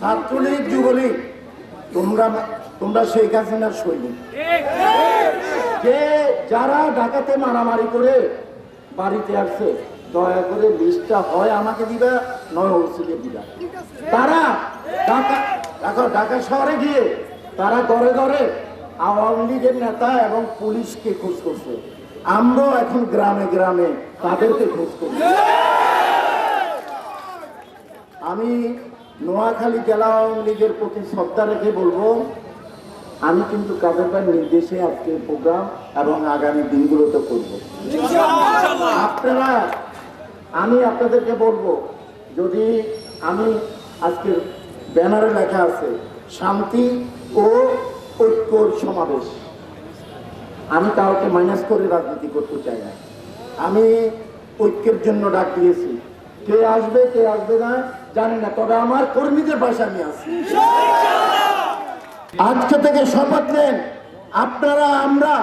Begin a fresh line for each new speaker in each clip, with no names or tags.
ছাত্রলীগ যুবলীগ তোমরা তোমরা শেখ হাসিনার সৈনিক। যে যারা ঢাকাতে মারামারি করে বাড়িতে আসছে, দয়া করে লিস্টটা হয় আমাকে দিবা, নয় ওসিকে দিবা। তারা ঢাকা শহরে গিয়ে তারা ঘরে ঘরে আওয়ামী লীগের নেতা এবং পুলিশকে খোঁজ করছে। আমরাও এখন গ্রামে গ্রামে তাদেরকে খোঁজ করছি। আমি নোয়াখালী জেলা আওয়ামী লীগের প্রতি শ্রদ্ধা রেখে বলবো, আমি কিন্তু কাদের ভাই নির্দেশে আজকে প্রোগ্রাম এবং আগামী দিনগুলোতে করবো। আপনারা, আমি আপনাদেরকে বলবো, যদি আমি আজকের ব্যানারে লেখা আছে শান্তি ও ঐক্যর সমাবেশ, আমি কাউকে মাইনাস করে রাজনীতি করতে চাই না। আমি ঐক্যের জন্য ডাক দিয়েছি। কে আসবে কে আসবে না জানি না, তবে আমার কর্মীদের পাশে আমি আছি। আজকে থেকে শপথ নেন, আপনারা আমরা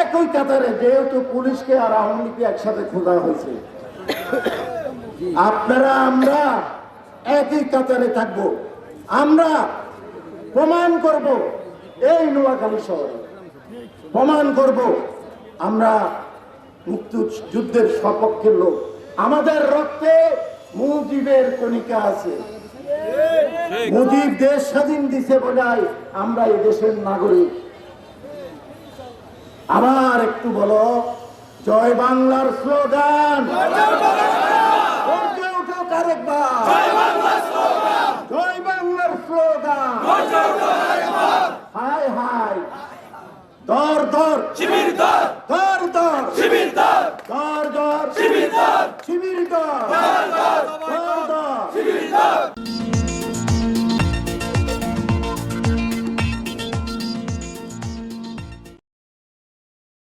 একই কাতারে, যেহেতু পুলিশকে আর আওয়ামী লীগকে একসাথে খোঁজা হয়েছে, আপনারা আমরা একই কাতারে থাকবো। আমরা প্রমাণ করব এই নোয়াখালী শহরে, প্রমাণ করব আমরা মুক্তিযুদ্ধের সপক্ষের লোক। আমাদের রক্তে মুজিবের কণিকা আছে। মুজিব দেশ স্বাধীন দিছে বলে আমরা এই দেশের নাগরিক। আবার একটু বলো, জয় বাংলার স্লোগান। আরেকবার